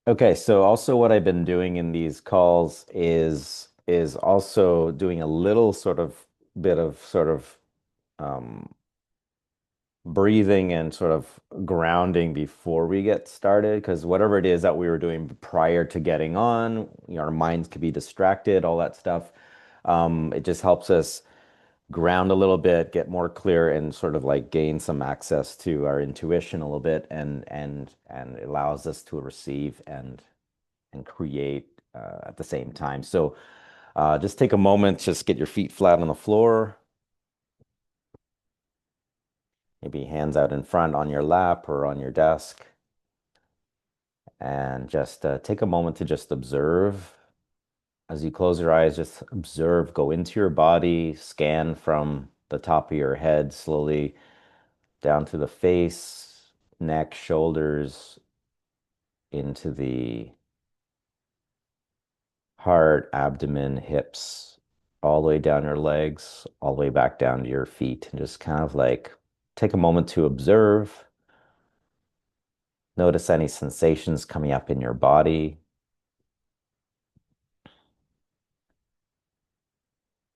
Okay, so also what I've been doing in these calls is also doing a little sort of bit of sort of um, breathing and sort of grounding before we get started, because whatever it is that we were doing prior to getting on, our minds could be distracted, all that stuff. It just helps us ground a little bit, get more clear, and sort of like gain some access to our intuition a little bit, and it allows us to receive and create at the same time. So just take a moment, just get your feet flat on the floor, maybe hands out in front on your lap or on your desk, and just take a moment to just observe. As you close your eyes, just observe, go into your body, scan from the top of your head slowly down to the face, neck, shoulders, into the heart, abdomen, hips, all the way down your legs, all the way back down to your feet, and just kind of like take a moment to observe. Notice any sensations coming up in your body,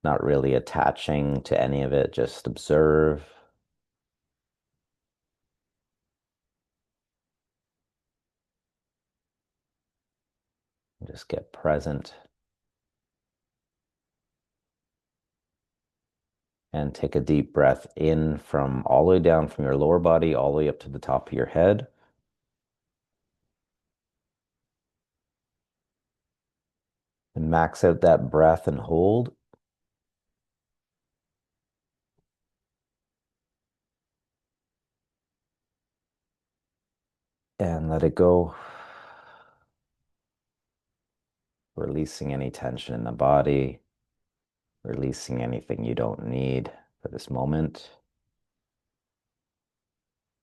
not really attaching to any of it, just observe. Just get present and take a deep breath in from all the way down from your lower body, all the way up to the top of your head. And max out that breath and hold. And let it go, releasing any tension in the body, releasing anything you don't need for this moment,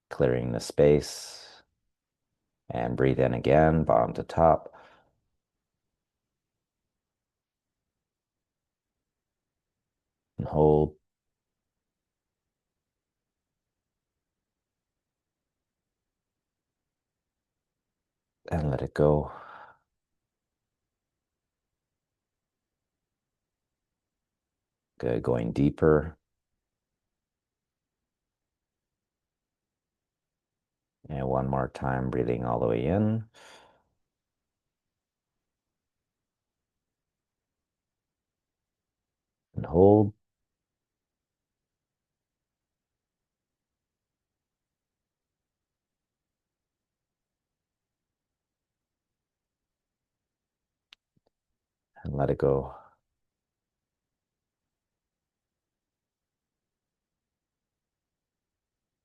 clearing the space, and breathe in again, bottom to top, and hold, and let it go. Good, going deeper. And one more time, breathing all the way in, and hold, and let it go.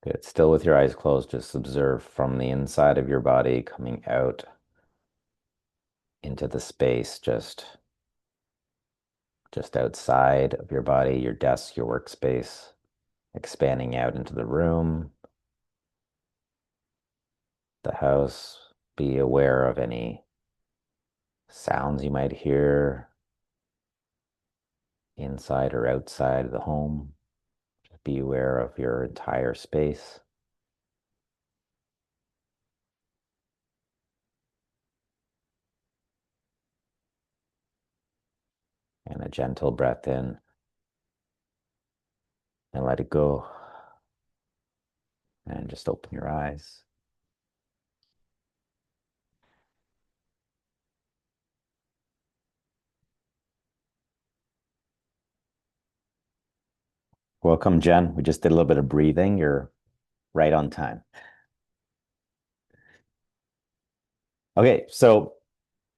Good. Still with your eyes closed, just observe from the inside of your body coming out into the space, just outside of your body, your desk, your workspace, expanding out into the room, the house. Be aware of any sounds you might hear inside or outside of the home. Just be aware of your entire space. And a gentle breath in and let it go. And just open your eyes. Welcome, Jen. We just did a little bit of breathing. You're right on time. Okay, so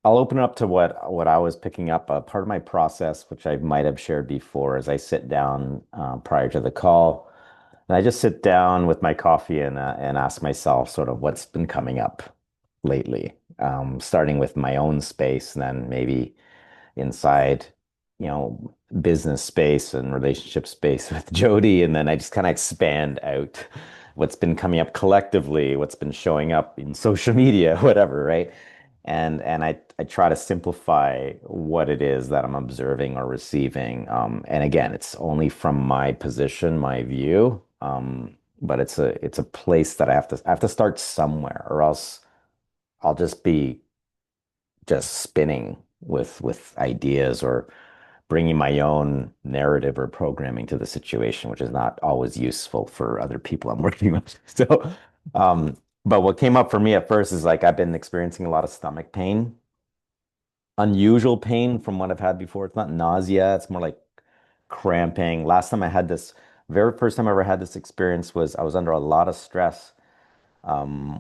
I'll open it up to what I was picking up. Part of my process, which I might have shared before, is I sit down prior to the call, and I just sit down with my coffee and ask myself sort of what's been coming up lately, starting with my own space, and then maybe inside, business space and relationship space with Jody, and then I just kind of expand out what's been coming up collectively, what's been showing up in social media, whatever, right? And I try to simplify what it is that I'm observing or receiving. And again, it's only from my position, my view. But it's a place that I have to start somewhere, or else I'll just be just spinning with ideas or bringing my own narrative or programming to the situation, which is not always useful for other people I'm working with. So, um, but what came up for me at first is like I've been experiencing a lot of stomach pain, unusual pain from what I've had before. It's not nausea, it's more like cramping. Last time I had this, very first time I ever had this experience was I was under a lot of stress,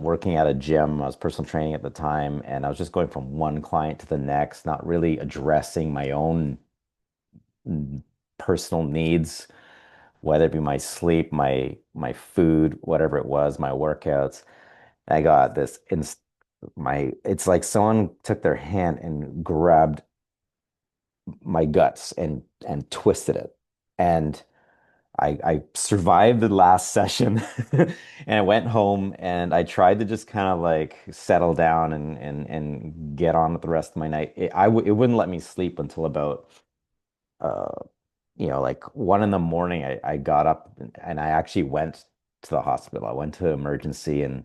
working at a gym. I was personal training at the time, and I was just going from one client to the next, not really addressing my own personal needs, whether it be my sleep, my food, whatever it was, my workouts. I got this inst my it's like someone took their hand and grabbed my guts and twisted it. And I survived the last session and I went home and I tried to just kind of like settle down and get on with the rest of my night. It wouldn't let me sleep until about uh like 1 in the morning. I got up and I actually went to the hospital. I went to emergency and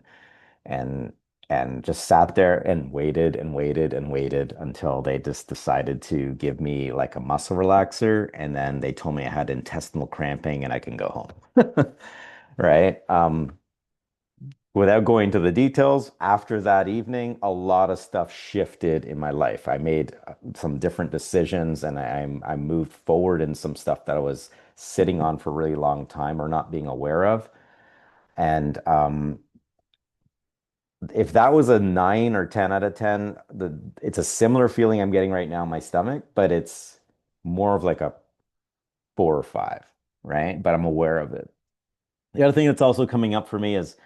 and just sat there and waited and waited and waited until they just decided to give me like a muscle relaxer, and then they told me I had intestinal cramping and I can go home. Right? Without going to the details, after that evening, a lot of stuff shifted in my life. I made some different decisions and I moved forward in some stuff that I was sitting on for a really long time or not being aware of. And if that was a 9 or 10 out of 10, it's a similar feeling I'm getting right now in my stomach, but it's more of like a 4 or 5, right? But I'm aware of it. The other thing that's also coming up for me is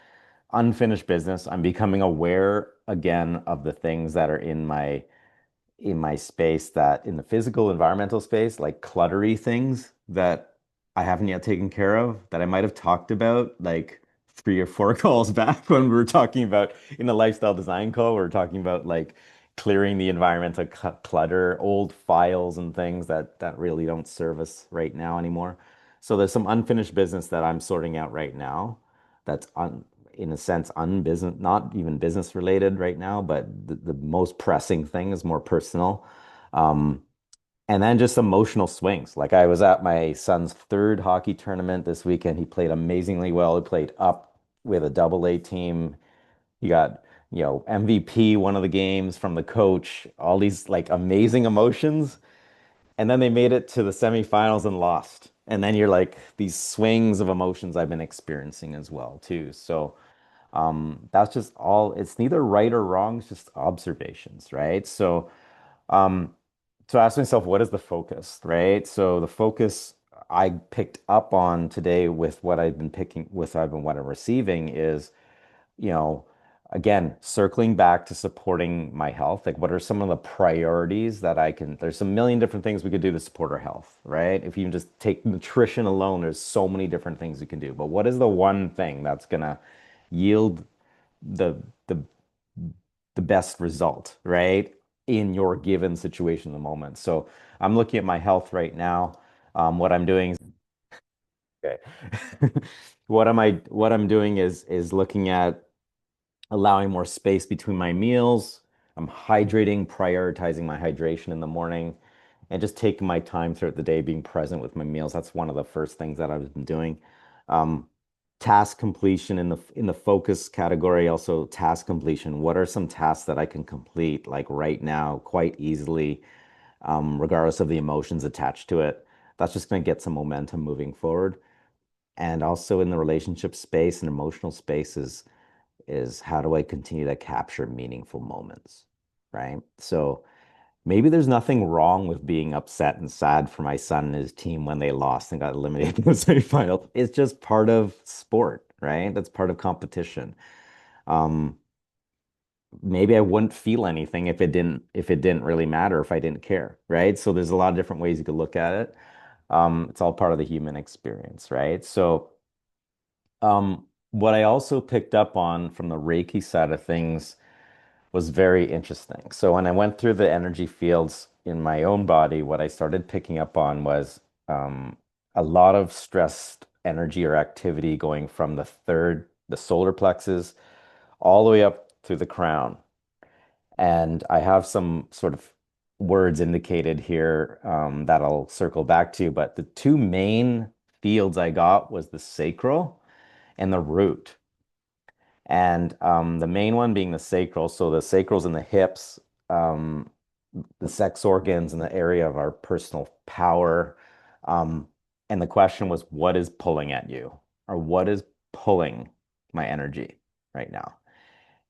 unfinished business. I'm becoming aware again of the things that are in my space, that in the physical environmental space, like cluttery things that I haven't yet taken care of, that I might have talked about like 3 or 4 calls back when we were talking about in the lifestyle design call. We were talking about like clearing the environmental clutter, old files and things that really don't serve us right now anymore. So there's some unfinished business that I'm sorting out right now that's in a sense unbusiness, not even business related right now, but the most pressing thing is more personal. Um, and then just emotional swings. Like I was at my son's third hockey tournament this weekend. He played amazingly well. He played up with a AA team. He got, MVP one of the games from the coach, all these like amazing emotions. And then they made it to the semifinals and lost. And then you're like these swings of emotions I've been experiencing as well too. So that's just all, it's neither right or wrong, it's just observations, right? Um, so I asked myself, what is the focus, right? So the focus I picked up on today with what I've been picking with I've been what I'm receiving is, you know, again, circling back to supporting my health. Like, what are some of the priorities that I can, there's a million different things we could do to support our health, right? If you just take nutrition alone, there's so many different things you can do. But what is the one thing that's gonna yield the the the best result, right? In your given situation in the moment. So I'm looking at my health right now. What I'm doing is okay. What I'm doing is looking at allowing more space between my meals. I'm hydrating, prioritizing my hydration in the morning, and just taking my time throughout the day, being present with my meals. That's one of the first things that I've been doing. Um, Task completion in the focus category, also task completion. What are some tasks that I can complete like right now quite easily, regardless of the emotions attached to it? That's just going to get some momentum moving forward. And also in the relationship space and emotional spaces is how do I continue to capture meaningful moments, right? So maybe there's nothing wrong with being upset and sad for my son and his team when they lost and got eliminated in the semifinal. It's just part of sport, right? That's part of competition. Um, Maybe I wouldn't feel anything if it didn't really matter, if I didn't care, right? So there's a lot of different ways you could look at it. It's all part of the human experience, right? So what I also picked up on from the Reiki side of things was very interesting. So when I went through the energy fields in my own body, what I started picking up on was a lot of stressed energy or activity going from the solar plexus, all the way up through the crown. And I have some sort of words indicated here that I'll circle back to, but the two main fields I got was the sacral and the root. And the main one being the sacral. So the sacral's in the hips, um, the sex organs, and the area of our personal power. Um, and the question was, what is pulling at you? Or what is pulling my energy right now?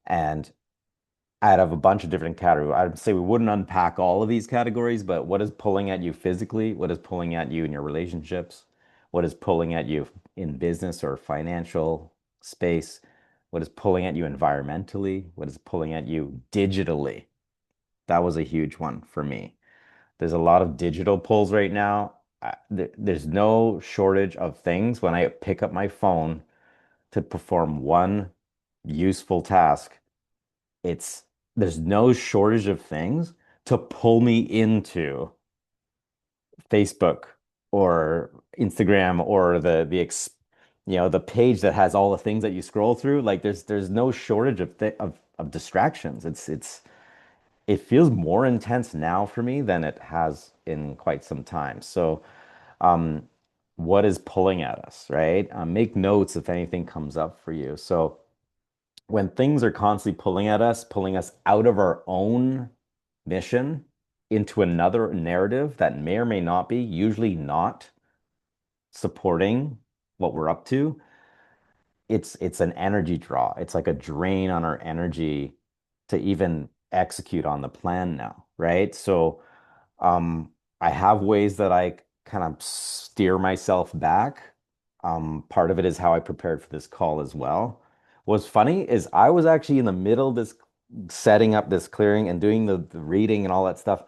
And out of a bunch of different categories, I'd say we wouldn't unpack all of these categories, but what is pulling at you physically? What is pulling at you in your relationships? What is pulling at you in business or financial space? What is pulling at you environmentally? What is pulling at you digitally? That was a huge one for me. There's a lot of digital pulls right now. There's no shortage of things when I pick up my phone to perform one useful task. It's there's no shortage of things to pull me into Facebook or Instagram or the page that has all the things that you scroll through. Like there's no shortage of distractions. It feels more intense now for me than it has in quite some time. So, um, what is pulling at us, right? Make notes if anything comes up for you. So, when things are constantly pulling us out of our own mission into another narrative that may or may not be, usually not supporting what we're up to, it's an energy draw. It's like a drain on our energy to even execute on the plan now, right? So um, I have ways that I kind of steer myself back. Part of it is how I prepared for this call as well. What's funny is I was actually in the middle of this setting up this clearing and doing the reading and all that stuff.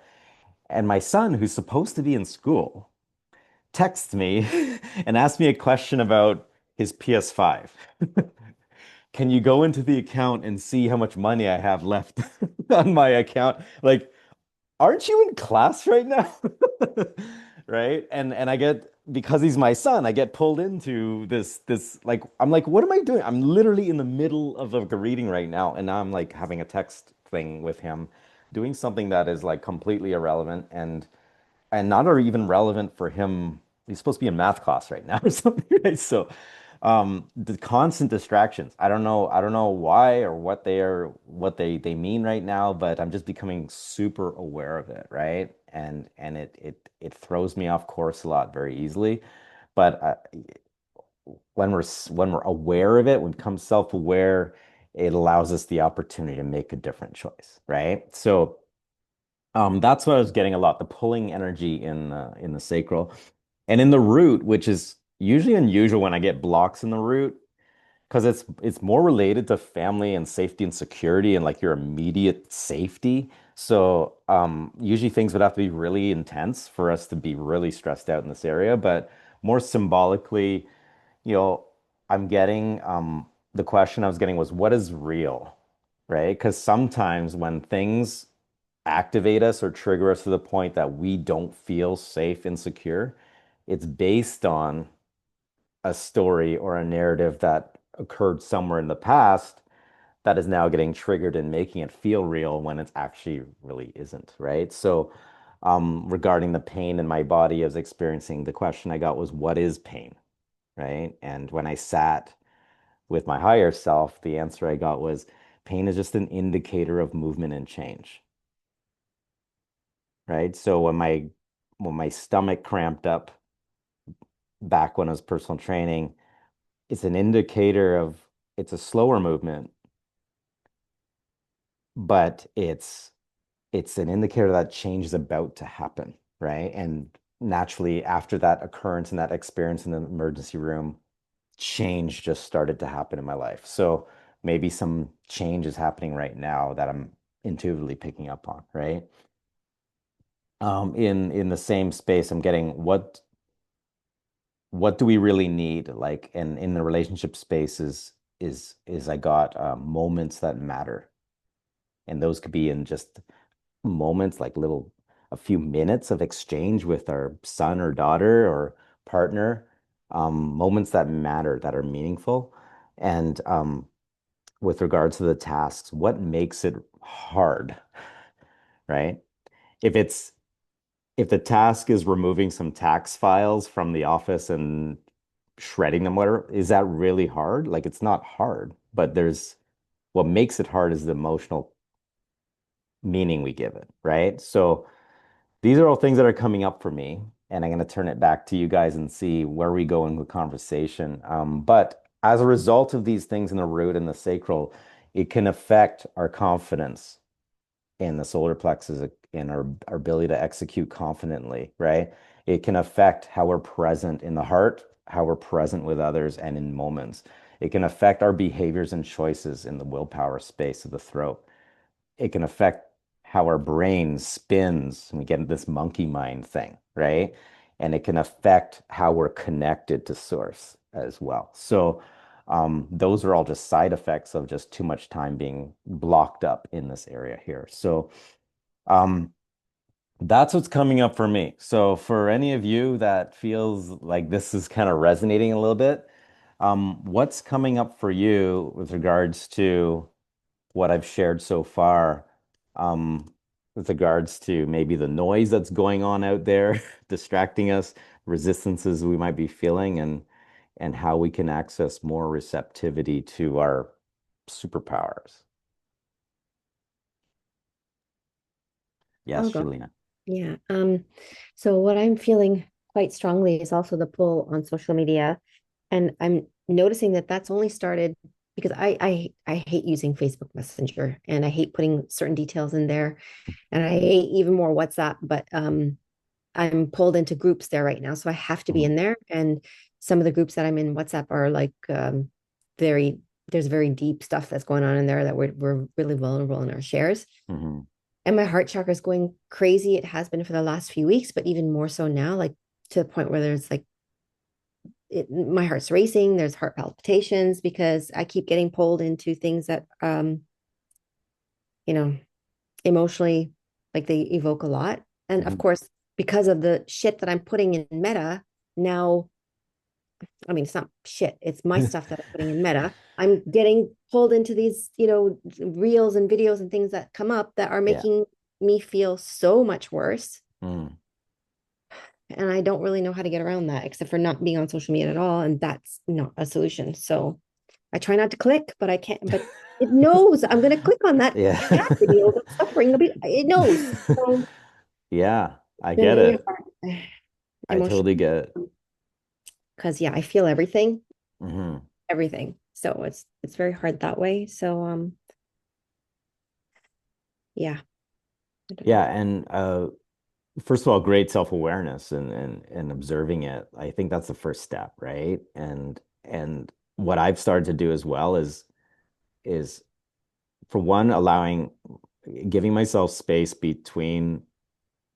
And my son, who's supposed to be in school, texts me and asked me a question about his PS5. Can you go into the account and see how much money I have left on my account? Like, aren't you in class right now? Right? And I get because he's my son, I get pulled into this like I'm like, what am I doing? I'm literally in the middle of a reading right now, and now I'm like having a text thing with him, doing something that is like completely irrelevant and not even relevant for him. He's supposed to be in math class right now or something, right? So the constant distractions. I don't know why or what they mean right now, but I'm just becoming super aware of it, right? And it throws me off course a lot very easily. But when we're aware of it, when we become self-aware, it allows us the opportunity to make a different choice, right? So that's what I was getting a lot, the pulling energy in the sacral and in the root, which is usually unusual when I get blocks in the root because it's more related to family and safety and security and like your immediate safety. So usually things would have to be really intense for us to be really stressed out in this area, but more symbolically, you know, I'm getting the question I was getting was what is real, right? Because sometimes when things activate us or trigger us to the point that we don't feel safe and secure, it's based on a story or a narrative that occurred somewhere in the past that is now getting triggered and making it feel real when it actually really isn't, right? So, regarding the pain in my body I was experiencing, the question I got was, what is pain, right? And when I sat with my higher self, the answer I got was, pain is just an indicator of movement and change, right? So when my stomach cramped up back when I was personal training, it's an indicator of it's a slower movement, but it's an indicator that change is about to happen, right? And naturally, after that occurrence and that experience in the emergency room, change just started to happen in my life. So maybe some change is happening right now that I'm intuitively picking up on, right? In the same space, I'm getting what do we really need? Like, and in the relationship space is I got moments that matter, and those could be in just moments, like little a few minutes of exchange with our son or daughter or partner, moments that matter that are meaningful, and with regards to the tasks, what makes it hard, right? If it's if the task is removing some tax files from the office and shredding them, whatever, is that really hard? Like it's not hard, but there's what makes it hard is the emotional meaning we give it, right? So these are all things that are coming up for me, and I'm going to turn it back to you guys and see where we go in the conversation. But as a result of these things in the root and the sacral, it can affect our confidence in the solar plexus in our ability to execute confidently, right? It can affect how we're present in the heart, how we're present with others, and in moments. It can affect our behaviors and choices in the willpower space of the throat. It can affect how our brain spins and we get this monkey mind thing, right? And it can affect how we're connected to source as well. So those are all just side effects of just too much time being blocked up in this area here. So um, that's what's coming up for me. So for any of you that feels like this is kind of resonating a little bit, what's coming up for you with regards to what I've shared so far, with regards to maybe the noise that's going on out there, distracting us, resistances we might be feeling, and how we can access more receptivity to our superpowers. I'll Yes, go. Shalina. Yeah. So what I'm feeling quite strongly is also the pull on social media. And I'm noticing that that's only started because I hate using Facebook Messenger and I hate putting certain details in there. And I hate even more WhatsApp, but I'm pulled into groups there right now. So I have to be Mhm, in there. And some of the groups that I'm in WhatsApp are like very there's very deep stuff that's going on in there that we're really vulnerable in our shares. mhm, And my heart chakra is going crazy. It has been for the last few weeks, but even more so now, like to the point where there's like my heart's racing, there's heart palpitations because I keep getting pulled into things that you know, emotionally like they evoke a lot. And of mhm. course, because of the shit that I'm putting in meta, now I mean it's not shit, it's my stuff that I'm putting in meta. I'm getting pulled into these, reels and videos and things that come up that are Yeah. making me feel so much worse. Mm. And I don't really know how to get around that except for not being on social media at all. And that's not a solution. So I try not to click, but I can't, but it knows I'm going to click on that Yeah. cat video that's suffering a bit. It knows. So Yeah, it's I been get really it. hard I totally emotionally get it. because, yeah, I feel everything, Hmm. everything. So it's very hard that way. So, yeah, I don't Yeah, know. and first of all, great self-awareness and observing it. I think that's the first step, right? And what I've started to do as well is for one, giving myself space between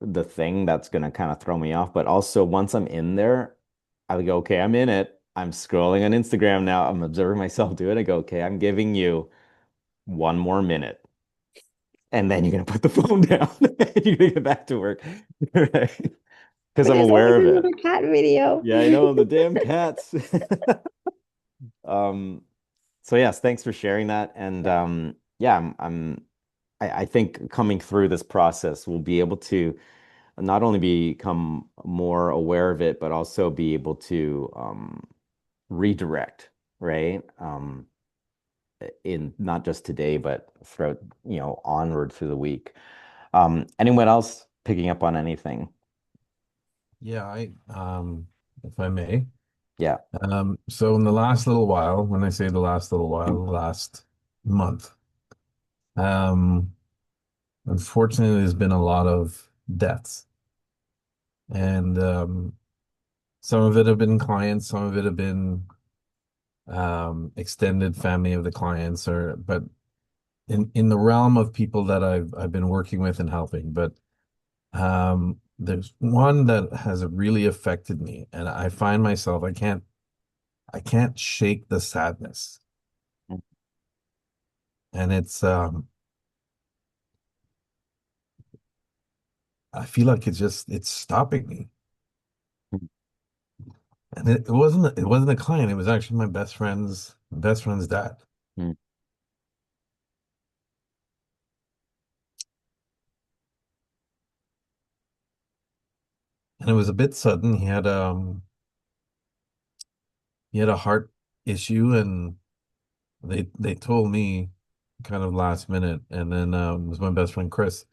the thing that's going to kind of throw me off, but also once I'm in there, I would go, okay, I'm in it. I'm scrolling on Instagram now. I'm observing myself do it. I go, okay, I'm giving you 1 more minute. And then you're gonna put the phone down. You're gonna get back to work. Right? Because But I'm there's aware always of it. another cat video. Yeah, I know the damn cats. Um, so yes, thanks for sharing that. And Yeah. yeah, I think coming through this process, we'll be able to not only become more aware of it, but also be able to redirect, right? In not just today, but throughout, onward through the week. Anyone else picking up on anything? Yeah, if I may. Yeah. So in the last little while, when I say the last little while, the last month, um, unfortunately, there's been a lot of deaths, and some of it have been clients, some of it have been extended family of the clients, or but in the realm of people that I've been working with and helping, but there's one that has really affected me, and I find myself I can't shake the sadness. And I feel like it's stopping me. And it wasn't a client, it was actually my best friend's dad. Mm, and it was a bit sudden. He had a heart issue, and they told me kind of last minute. And then it was my best friend Chris,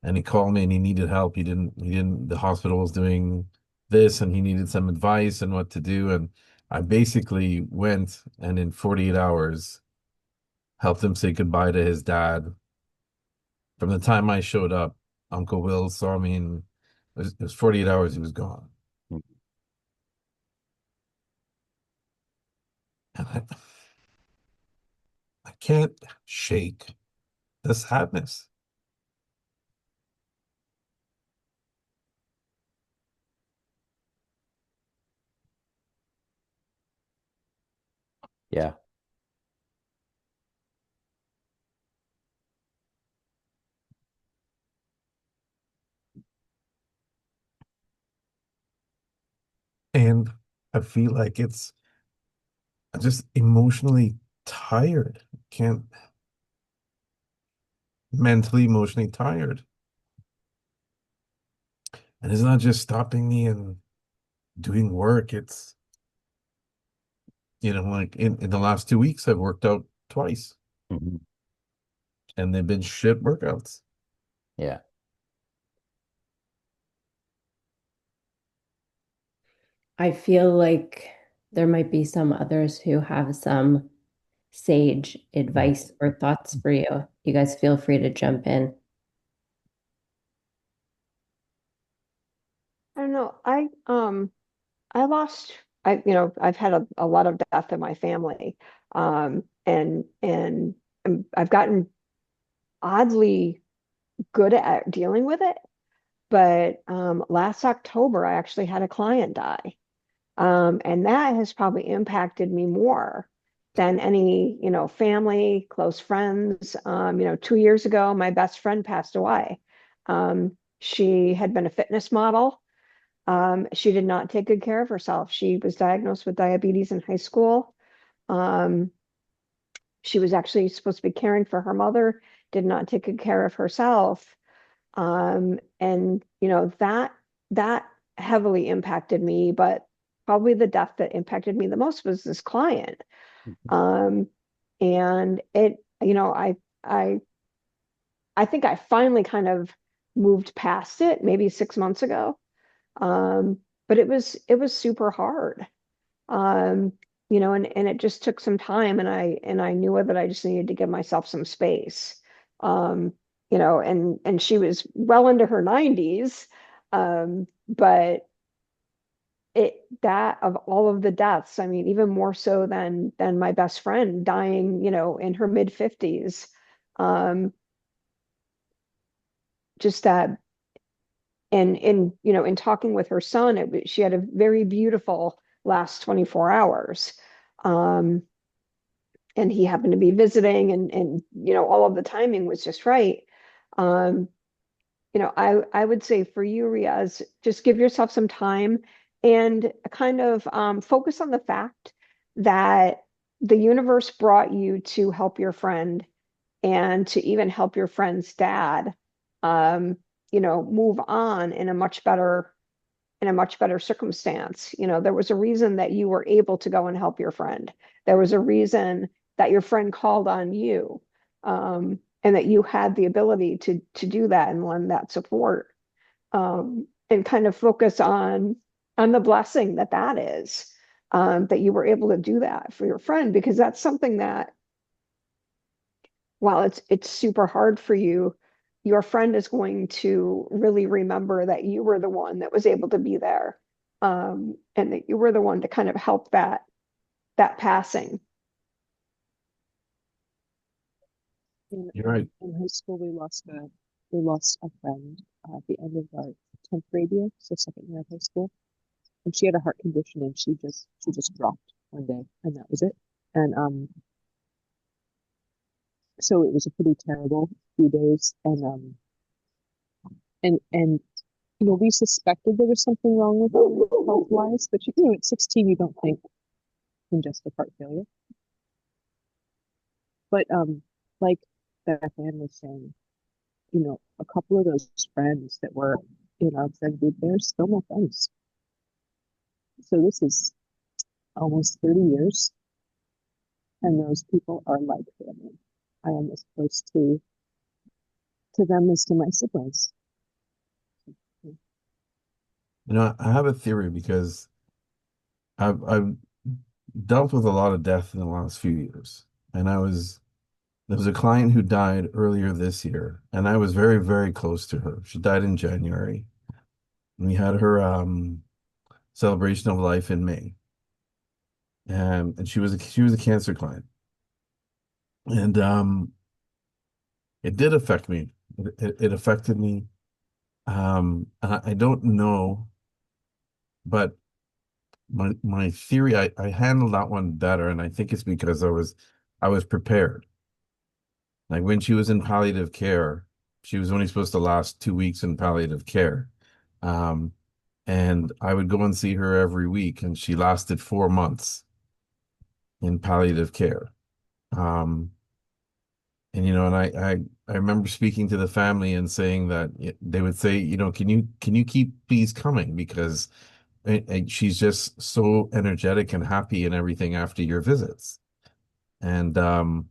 and he called me and he needed help. He didn't the hospital was doing this, and he needed some advice and what to do. And I basically went and in 48 hours helped him say goodbye to his dad. From the time I showed up, Uncle Will saw me, and it was 48 hours he was gone. And I can't shake the sadness. Yeah. And I feel like I'm just emotionally tired. Can't mentally, emotionally tired. And it's not just stopping me and doing work. It's, like in the last 2 weeks, I've worked out twice, Mhm. and they've been shit workouts. Yeah. I feel like there might be some others who have some sage advice or thoughts for you. You guys feel free to jump in. I don't know. I lost I've had a lot of death in my family. And I've gotten oddly good at dealing with it. But last October I actually had a client die. And that has probably impacted me more than any, family, close friends. 2 years ago, my best friend passed away. She had been a fitness model. She did not take good care of herself. She was diagnosed with diabetes in high school. Um, she was actually supposed to be caring for her mother, did not take good care of herself. And that heavily impacted me, but probably the death that impacted me the most was this client. Mhm. Um, and I I think I finally kind of moved past it maybe 6 months ago. Um, but it was super hard. Um, and it just took some time, and I knew that I just needed to give myself some space. Um, and she was well into her 90s. But that of all of the deaths, I mean, even more so than my best friend dying, in her mid 50s. Um, just that, and in talking with her son, she had a very beautiful last 24 hours. Um, and he happened to be visiting, and all of the timing was just right. um I would say for you, Riaz, just give yourself some time and kind of focus on the fact that the universe brought you to help your friend and to even help your friend's dad um move on in a much better circumstance. There was a reason that you were able to go and help your friend. There was a reason that your friend called on you, and that you had the ability to do that and lend that support, and kind of focus on the blessing that is, that you were able to do that for your friend, because that's something that, while it's super hard for you, your friend is going to really remember that you were the one that was able to be there, and that you were the one to kind of help that passing. You're right. In high school, we lost a friend at the end of our 10th grade year, so second year of high school, and she had a heart condition, and she just dropped one day, and that was it. And so it was a pretty terrible few days, and we suspected there was something wrong with her health wise, but at 16 you don't think congestive heart failure. But like Beth Ann was saying, a couple of those friends that were in our friend group, they're still my friends. So this is almost 30 years, and those people are like family. I am as close to them as to my siblings. I have a theory because I've dealt with a lot of death in the last few years. And there was a client who died earlier this year, and I was very, very close to her. She died in January. We had her celebration of life in May. And she was a cancer client. And it did affect me. It affected me. And I don't know, but my theory, I handled that one better, and I think it's because I was prepared. Like when she was in palliative care, she was only supposed to last 2 weeks in palliative care. Um, and I would go and see her every week, and she lasted 4 months in palliative care. Um, and I remember speaking to the family and saying that they would say, can you keep these coming because she's just so energetic and happy and everything after your visits. And to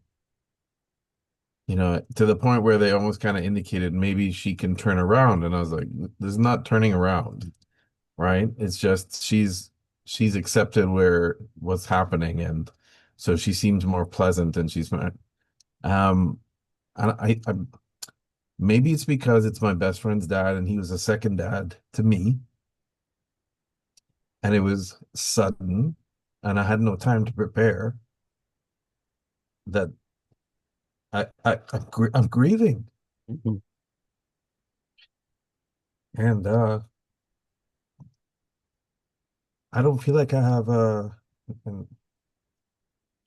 the point where they almost kind of indicated maybe she can turn around. And I was like, this is not turning around, right? It's just she's accepted what's happening, and so she seems more pleasant and um I maybe it's because it's my best friend's dad and he was a second dad to me, and it was sudden and I had no time to prepare that I'm grieving. Mhm. And I don't feel like I have and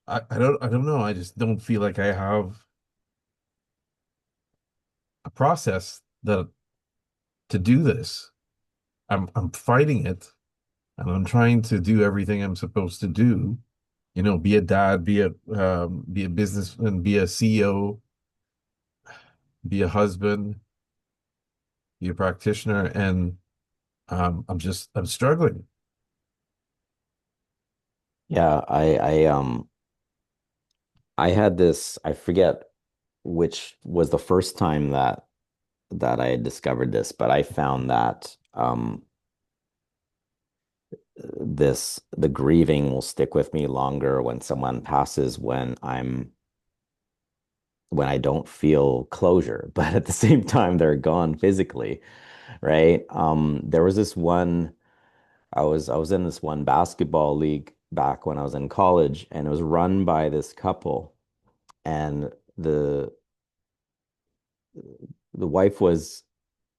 I don't know. I just don't feel like I have a process that to do this. I'm fighting it and I'm trying to do everything I'm supposed to do. Be a dad, be a businessman, be a CEO, be a husband, be a practitioner, and I'm struggling. Yeah, I had this, I forget which was the first time that I had discovered this, but I found that the grieving will stick with me longer when someone passes when I don't feel closure, but at the same time they're gone physically, right? There was this one I was in this one basketball league back when I was in college, and it was run by this couple, and the wife was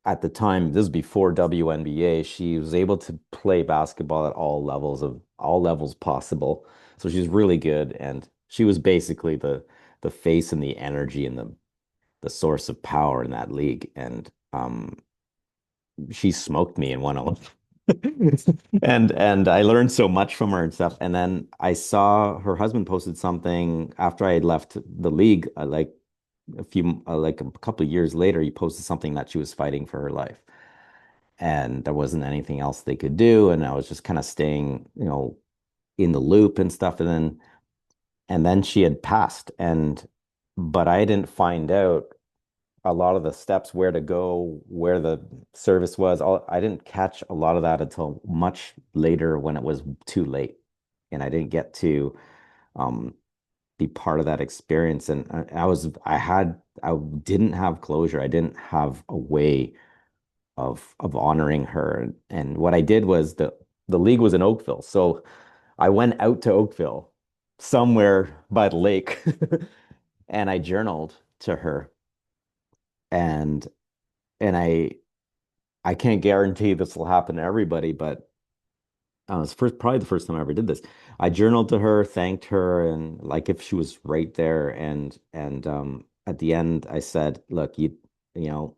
at the time, this was before WNBA, she was able to play basketball at all levels possible. So she was really good, and she was basically the face and the energy and the source of power in that league. And she smoked me in one on and I learned so much from her and stuff. And then I saw her husband posted something after I had left the league, like a couple of years later, he posted something that she was fighting for her life. And there wasn't anything else they could do. And I was just kind of staying, in the loop and stuff. And then she had passed. But I didn't find out a lot of the steps, where to go, where the service was. I didn't catch a lot of that until much later when it was too late. And I didn't get to um, be part of that experience. And I didn't have closure. I didn't have a way of honoring her. And what I did was the league was in Oakville. So I went out to Oakville, somewhere by the lake, and I journaled to her. And and I can't guarantee this will happen to everybody, but it's probably the first time I ever did this. I journaled to her, thanked her, and like if she was right there. And at the end, I said, "Look, you know,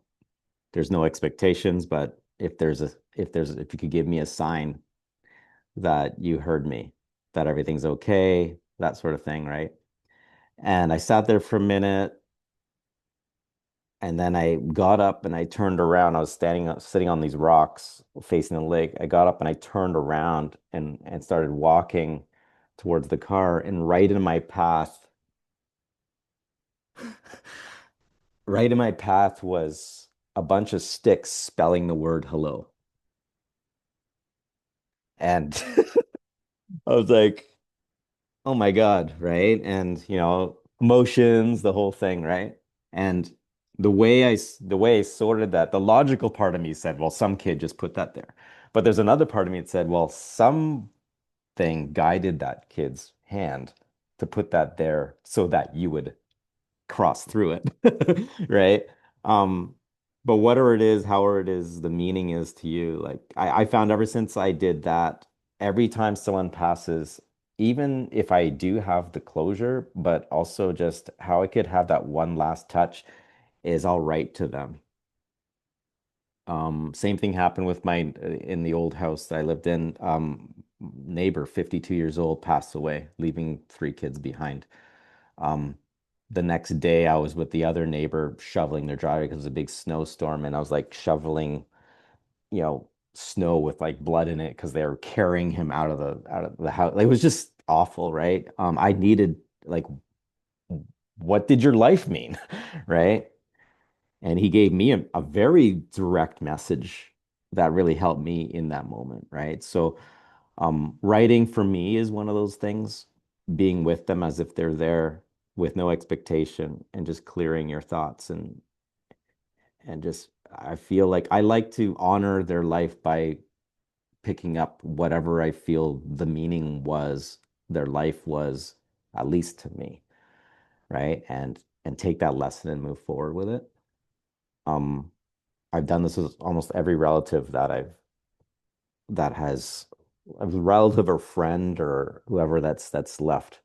there's no expectations, but if you could give me a sign that you heard me, that everything's okay, that sort of thing, right?" And I sat there for a minute, And then I got up and I turned around. I was sitting on these rocks facing the lake. I got up and I turned around and started walking towards the car. And right in my path was a bunch of sticks spelling the word hello. And I was like, oh my God, right? And emotions, the whole thing, right? And the way I sorted that, the logical part of me said, well, some kid just put that there. But there's another part of me that said, well, something guided that kid's hand to put that there so that you would cross through it, right? Um, but whatever it is, however it is, the meaning is to you. Like I found ever since I did that, every time someone passes, even if I do have the closure, but also just how I could have that one last touch is I'll write to them. Same thing happened with my in the old house that I lived in. Neighbor, 52 years old, passed away, leaving 3 kids behind. Um, the next day, I was with the other neighbor shoveling their driveway because it was a big snowstorm, and I was like shoveling, snow with like blood in it because they were carrying him out of the house. Like, it was just awful, right? I needed like, what did your life mean, right? And he gave me a very direct message that really helped me in that moment, right? So, writing for me is one of those things, being with them as if they're there with no expectation and just clearing your thoughts and just I feel like I like to honor their life by picking up whatever I feel the meaning was, their life was, at least to me, right? And take that lesson and move forward with it. Um, I've done this with almost every relative that has a relative or friend or whoever that's left.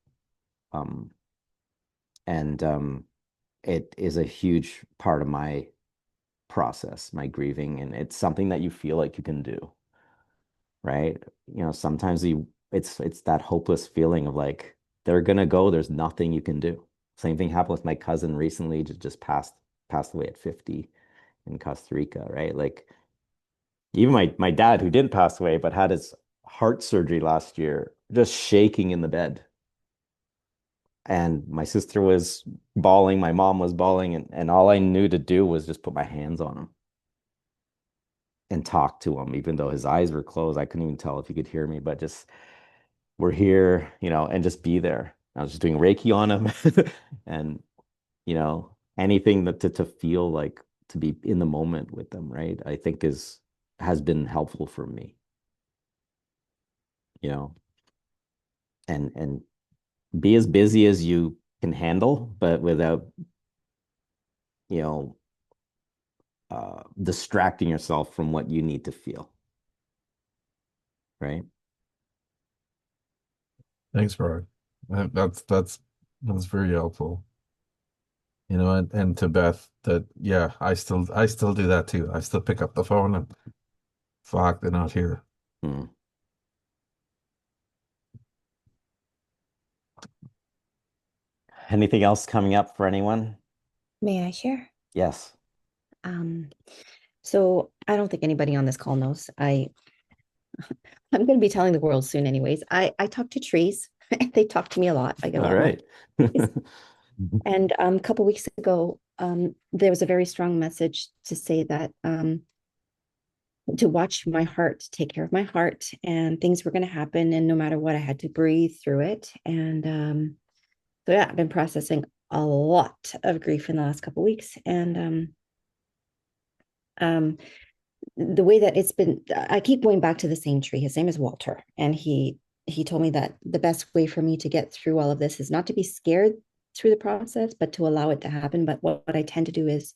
Um, and it is a huge part of my process, my grieving, and it's something that you feel like you can do, right? Sometimes it's that hopeless feeling of like they're gonna go, there's nothing you can do. Same thing happened with my cousin recently, just passed away at 50 in Costa Rica, right? Like even my dad who didn't pass away but had his heart surgery last year, just shaking in the bed. And my sister was bawling, my mom was bawling, and all I knew to do was just put my hands on him and talk to him, even though his eyes were closed. I couldn't even tell if he could hear me, but just we're here, and just be there. I was just doing Reiki on him and, anything that to feel like to be in the moment with them, right? I think has been helpful for me, you know, and be as busy as you can handle, but without, you know, distracting yourself from what you need to feel, right? Thanks, Roy. That's very helpful. And to Beth, that yeah, I still do that too. I still pick up the phone and fuck, they're not here. Hmm. Anything else coming up for anyone? May I share? Yes. Um, so I don't think anybody on this call knows. I'm going to be telling the world soon, anyways. I talk to trees. They talk to me a lot. I get a All lot more. right. And a couple weeks ago, there was a very strong message to say that to watch my heart, take care of my heart, and things were going to happen. And no matter what, I had to breathe through it. And so, yeah, I've been processing a lot of grief in the last couple weeks. And um, the way that it's been, I keep going back to the same tree. His name is Walter. And he told me that the best way for me to get through all of this is not to be scared through the process, but to allow it to happen. But what I tend to do is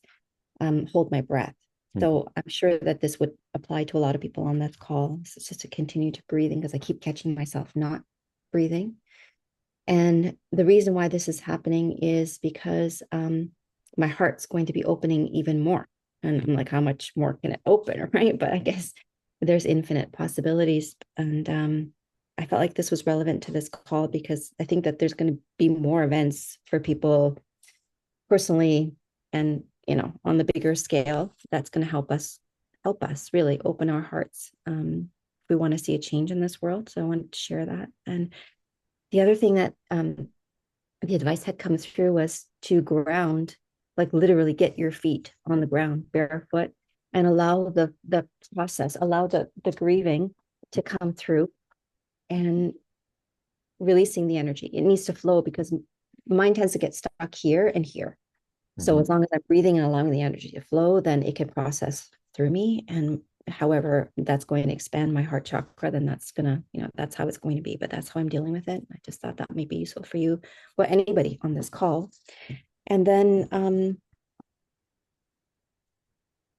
hold my breath. So I'm sure that this would apply to a lot of people on this call. So it's just to continue to breathing because I keep catching myself not breathing. And the reason why this is happening is because my heart's going to be opening even more. And I'm like, how much more can it open? Right. But I guess there's infinite possibilities. And I felt like this was relevant to this call because I think that there's going to be more events for people personally and on the bigger scale, that's going to help us really open our hearts. We want to see a change in this world. So I wanted to share that. And the other thing that the advice had come through was to ground, like literally get your feet on the ground barefoot and allow the process, allow the grieving to come through and releasing the energy. It needs to flow because mine tends to get stuck here and here. So as long as I'm breathing and allowing the energy to flow, then it can process through me. And however that's going to expand my heart chakra, then that's gonna, that's how it's going to be. But that's how I'm dealing with it. I just thought that may be useful for you or anybody on this call. And then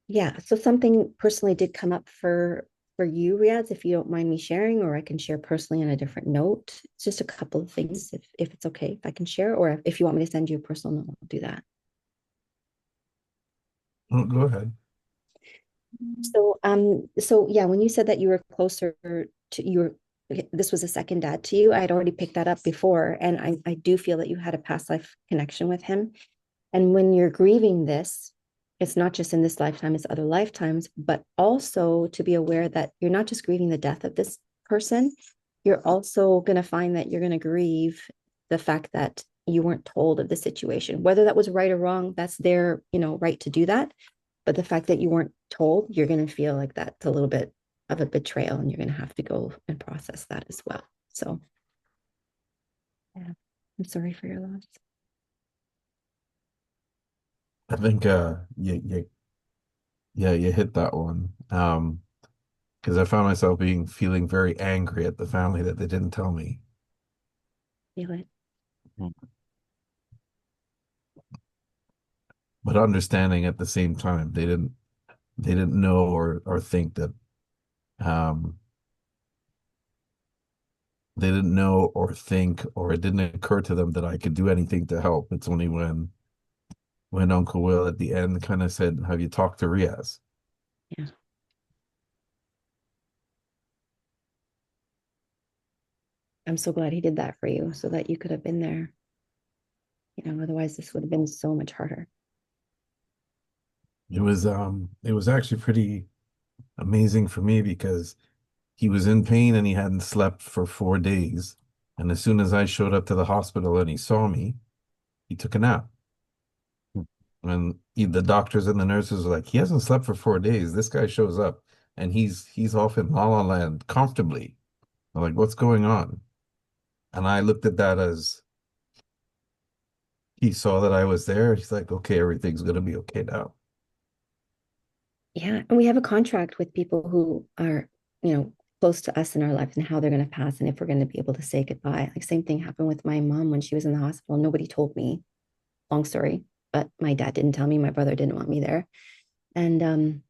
yeah, so something personally did come up for you, Riaz, if you don't mind me sharing, or I can share personally on a different note. It's just a couple of things, if it's okay, if I can share, or if you want me to send you a personal note, I'll do that. Oh, go ahead. So yeah, when you said that you were closer to your, this was a second dad to you, I had already picked that up before, and I do feel that you had a past life connection with him. And when you're grieving this, it's not just in this lifetime, it's other lifetimes, but also to be aware that you're not just grieving the death of this person, you're also going to find that you're going to grieve the fact that you weren't told of the situation, whether that was right or wrong, that's their, right to do that. But the fact that you weren't told, you're going to feel like that's a little bit of a betrayal, and you're going to have to go and process that as well. So, yeah, I'm sorry for your loss. I think you hit that one. Because I found myself feeling very angry at the family that they didn't tell me. Feel it. But understanding at the same time, they didn't know or think that they didn't know or think, or it didn't occur to them that I could do anything to help. It's only when Uncle Will at the end kind of said, "Have you talked to Riaz?" Yeah. I'm so glad he did that for you so that you could have been there. Otherwise this would have been so much harder. It was actually pretty amazing for me because he was in pain and he hadn't slept for 4 days. And as soon as I showed up to the hospital and he saw me, he took a nap. And the doctors and the nurses were like, he hasn't slept for 4 days. This guy shows up and he's off in La La Land comfortably. I'm like, what's going on? And I looked at that as he saw that I was there. He's like, okay, everything's gonna be okay now. Yeah. And we have a contract with people who are, close to us in our life and how they're going to pass and if we're going to be able to say goodbye. Like same thing happened with my mom when she was in the hospital. Nobody told me. Long story, but my dad didn't tell me. My brother didn't want me there. And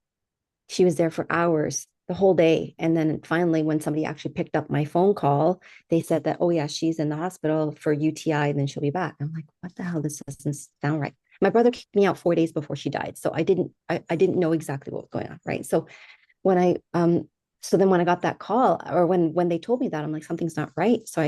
she was there for hours, the whole day. And then finally, when somebody actually picked up my phone call, they said that, oh yeah, she's in the hospital for UTI and then she'll be back. I'm like, what the hell? This doesn't sound right. My brother kicked me out 4 days before she died. So I didn't know exactly what was going on. Right. So when so then when I got that call, or when they told me that, I'm like, something's not right. So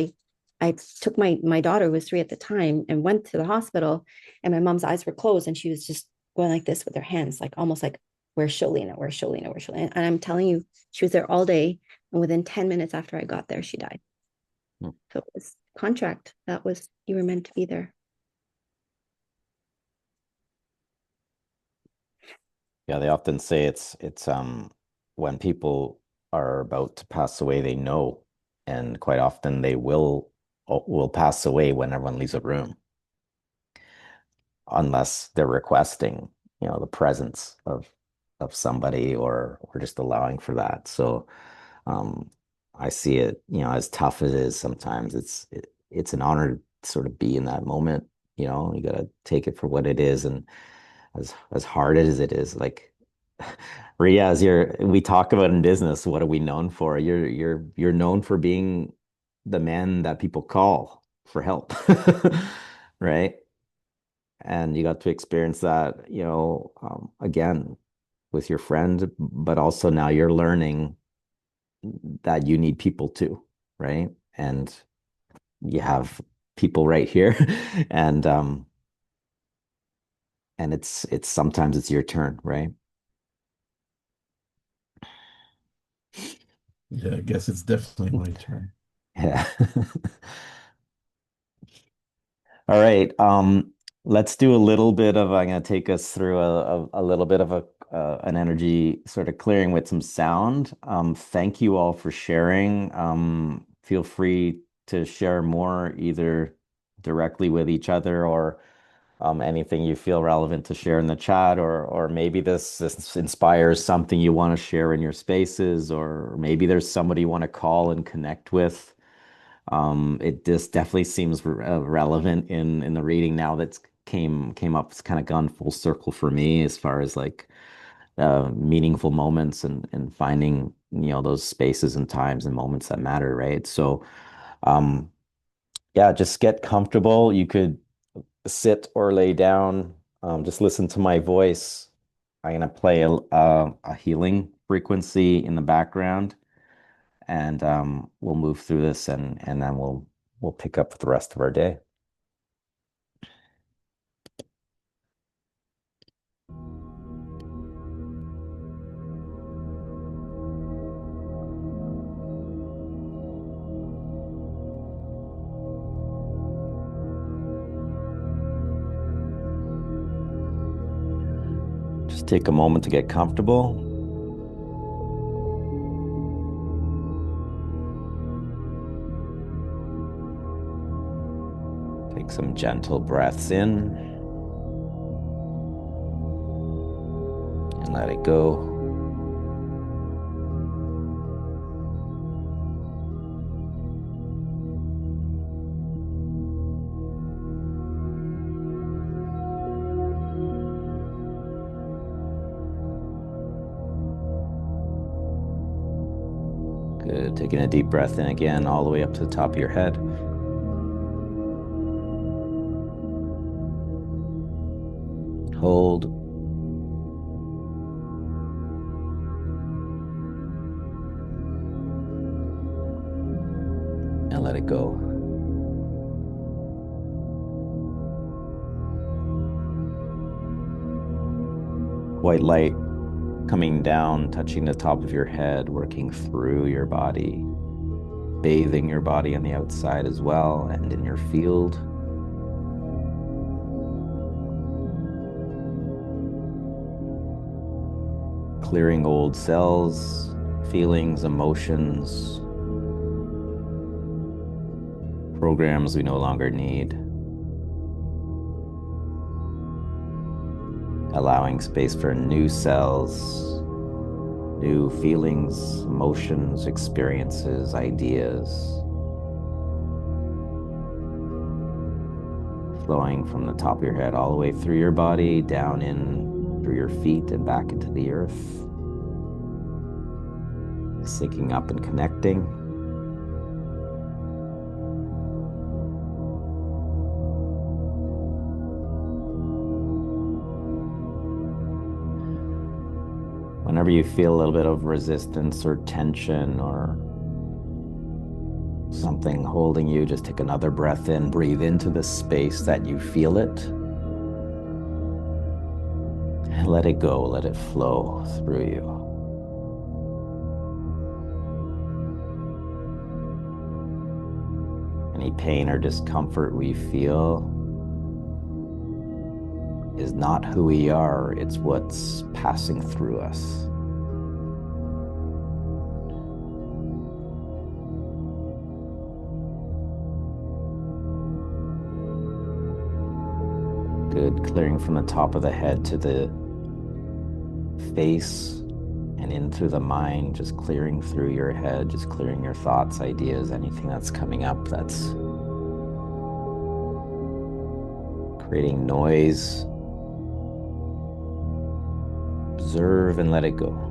I took my daughter, who was 3 at the time, and went to the hospital, and my mom's eyes were closed and she was just going like this with her hands, like almost like, where's Sholina? Where's Sholina? Where's Sholina? And I'm telling you, she was there all day. And within 10 minutes after I got there, she died. So it was contract. That was, you were meant to be there. Yeah, they often say it's when people are about to pass away, they know, and quite often they will pass away when everyone leaves a room, unless they're requesting, the presence of somebody or just allowing for that. So I see it, as tough as it is sometimes, it's an honor to sort of be in that moment. You got to take it for what it is, and as hard as it is, like Riaz, we talk about in business, what are we known for? You're known for being the man that people call for help, right? And you got to experience that, again with your friend, but also now you're learning that you need people too, right? And you have people right here, and And it's sometimes it's your turn, right? Yeah, I guess it's definitely my turn. Yeah. All right. Let's do a little bit of, I'm going to take us through a little bit of an energy sort of clearing with some sound. Thank you all for sharing. Feel free to share more either directly with each other or anything you feel relevant to share in the chat, or maybe this inspires something you want to share in your spaces, or maybe there's somebody you want to call and connect with. It just definitely seems relevant in the reading now that's came up. It's kind of gone full circle for me as far as like meaningful moments and finding, those spaces and times and moments that matter, right? So, um, yeah, just get comfortable. You could sit or lay down. Just listen to my voice. I'm gonna play a healing frequency in the background, and we'll move through this, and then we'll pick up the rest of our day. Just take a moment to get comfortable. Take some gentle breaths in and let it go. Good. Taking a deep breath in again, all the way up to the top of your head. Hold. And let it go. White light coming down, touching the top of your head, working through your body, bathing your body on the outside as well and in your field. Clearing old cells, feelings, emotions, programs we no longer need. Allowing space for new cells, new feelings, emotions, experiences, ideas, flowing from the top of your head all the way through your body, down in through your feet and back into the earth. Syncing up and connecting. Whenever you feel a little bit of resistance or tension or something holding you, just take another breath in, breathe into the space that you feel it, and let it go, let it flow through you. Any pain or discomfort we feel is not who we are, it's what's passing through us. Good. Clearing from the top of the head to the face and in through the mind, just clearing through your head, just clearing your thoughts, ideas, anything that's coming up that's creating noise. Observe and let it go.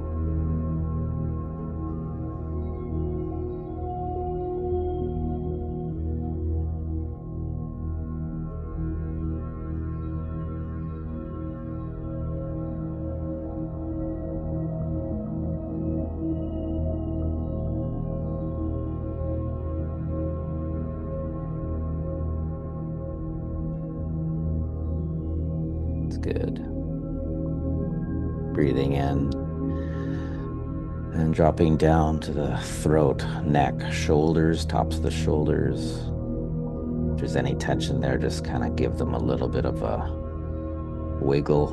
Good. Breathing in and dropping down to the throat, neck, shoulders, tops of the shoulders. If there's any tension there, just kind of give them a little bit of a wiggle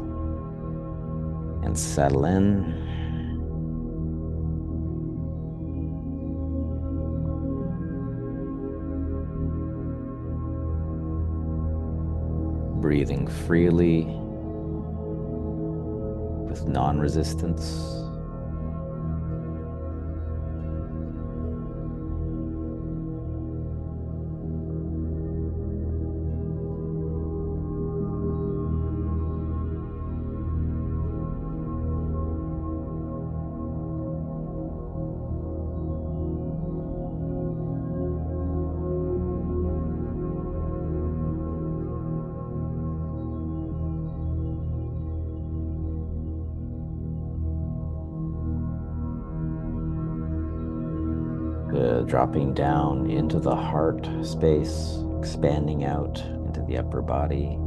and settle in. Breathing freely with non-resistance. Good. Dropping down into the heart space, expanding out into the upper body.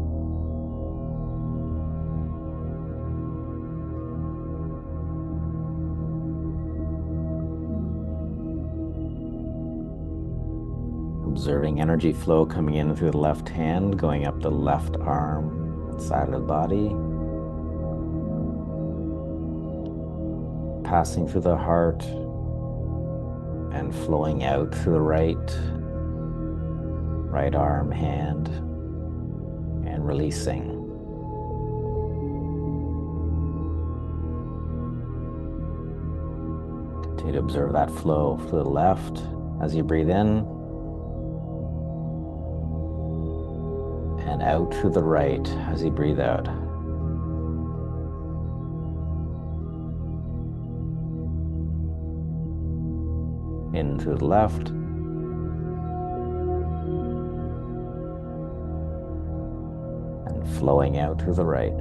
Observing energy flow coming in through the left hand, going up the left arm and side of the body. Passing through the heart and flowing out through the right arm, hand, and releasing. Continue to observe that flow through the left as you breathe in, and out through the right as you breathe out. In through the left, and flowing out through the right.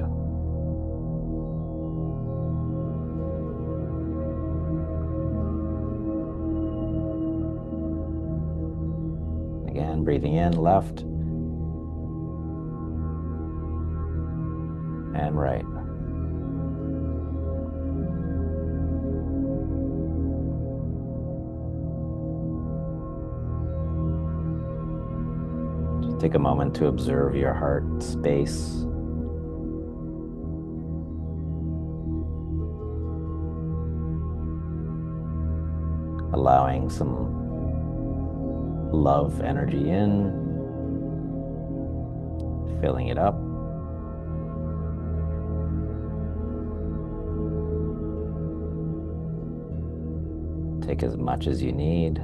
Again, breathing in, left and right. Just take a moment to observe your heart space. Allowing some love energy in, filling it up. Take as much as you need.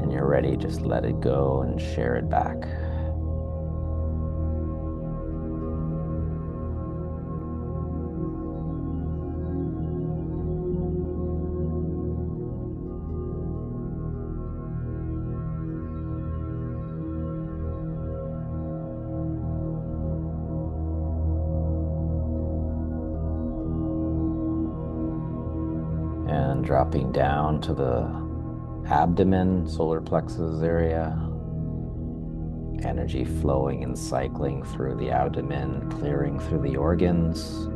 And you're ready, just let it go and share it back. And dropping down to the abdomen, solar plexus area. Energy flowing and cycling through the abdomen, clearing through the organs.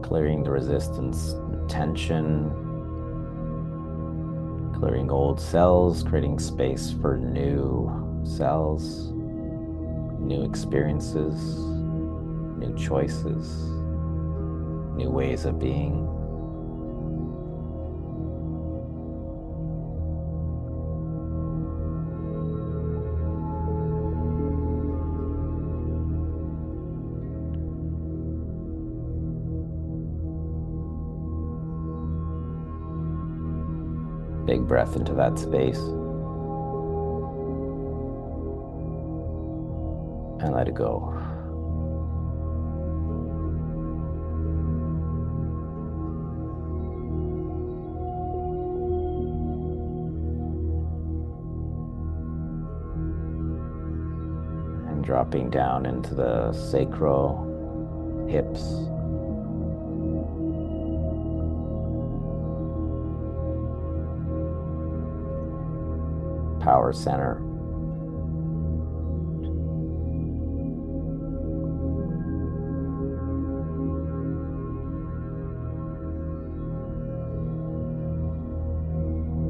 Clearing the resistance, tension. Clearing old cells, creating space for new cells, new experiences, new choices, new ways of being. Big breath into that space. And let it go. And dropping down into the sacral, hips, power center.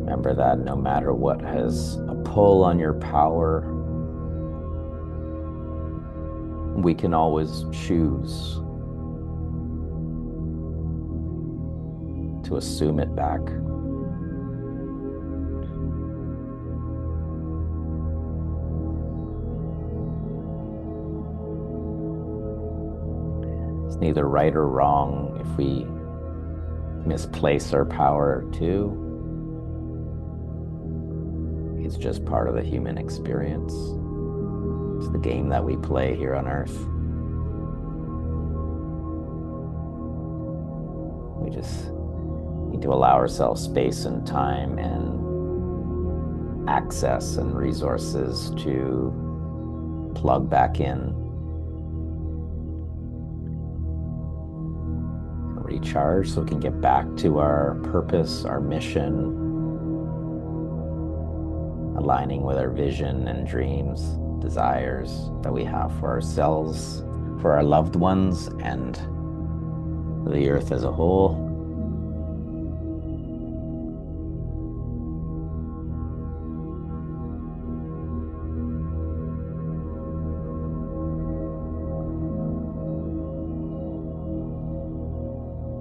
Remember that no matter what has a pull on your power, we can always choose to assume it back. It's neither right or wrong if we misplace our power too. It's just part of the human experience. It's the game that we play here on Earth. We just need to allow ourselves space and time and access and resources to plug back in, recharge, so we can get back to our purpose, our mission, aligning with our vision and dreams, desires that we have for ourselves, for our loved ones, and for the earth as a whole.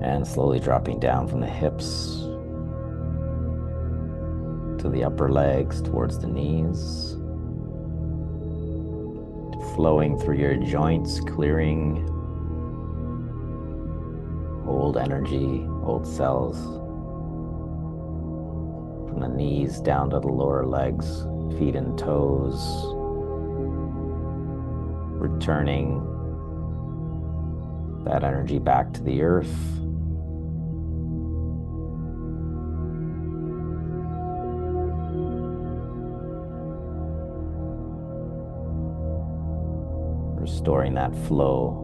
And slowly dropping down from the hips to the upper legs, towards the knees, flowing through your joints, clearing old energy, old cells, from the knees down to the lower legs, feet and toes, returning that energy back to the earth. Restoring that flow.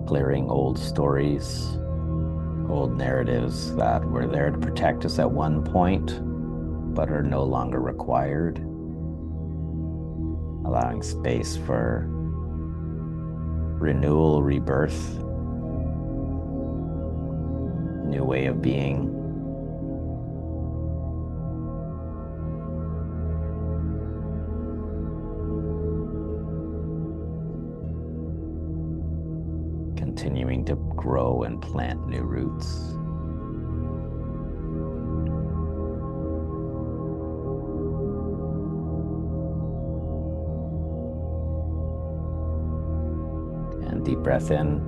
Clearing old stories, old narratives that were there to protect us at one point, but are no longer required. Allowing space for renewal, rebirth, new way of being. Continuing to grow and plant new roots. And deep breath in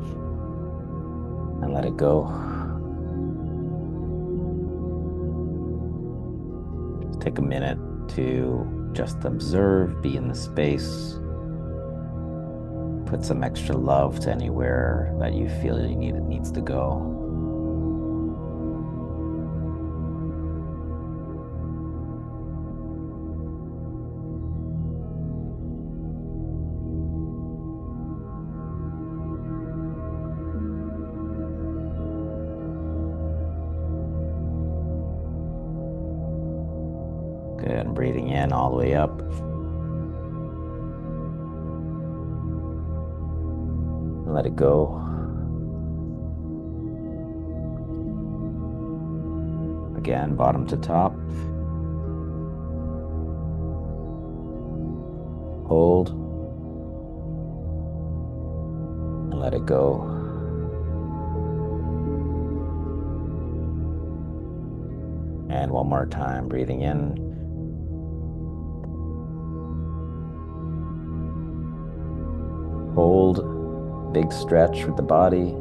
and let it go. Just take a minute to just observe, be in the space. Put some extra love to anywhere that you feel it needs to go. Good, and breathing in all the way up. Let it go. Again, bottom to top. Hold. And let it go. And one more time, breathing in. Hold. Big stretch with the body.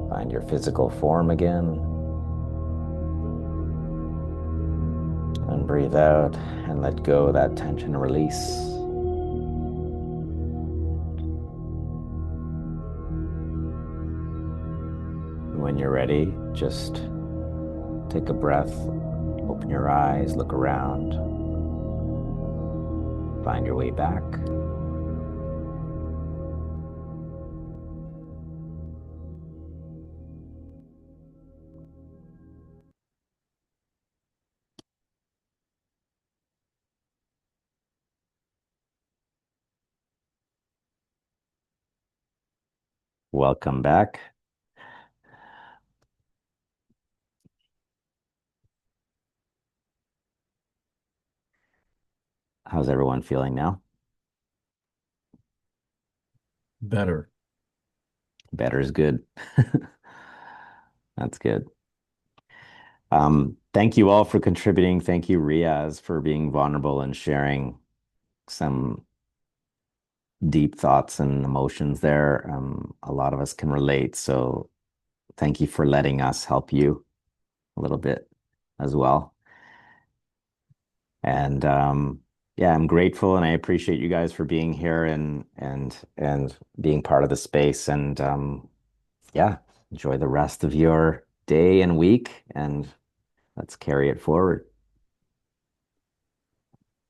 Find your physical form again. And breathe out and let go of that tension and release. when you're ready, just take a breath, open your eyes, look around, find your way back. Welcome back. How's everyone feeling now? Better. Better is good. That's good. Thank you all for contributing. Thank you, Riaz, for being vulnerable and sharing some deep thoughts and emotions there. A lot of us can relate. So thank you for letting us help you a little bit as well. And yeah, I'm grateful and I appreciate you guys for being here and being part of the space. And yeah, enjoy the rest of your day and week, and let's carry it forward.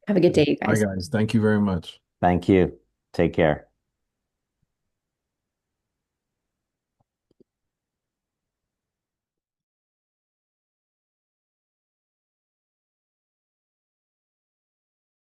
Have a good day, you Bye, guys. guys. Thank you very much. Thank you. Take care.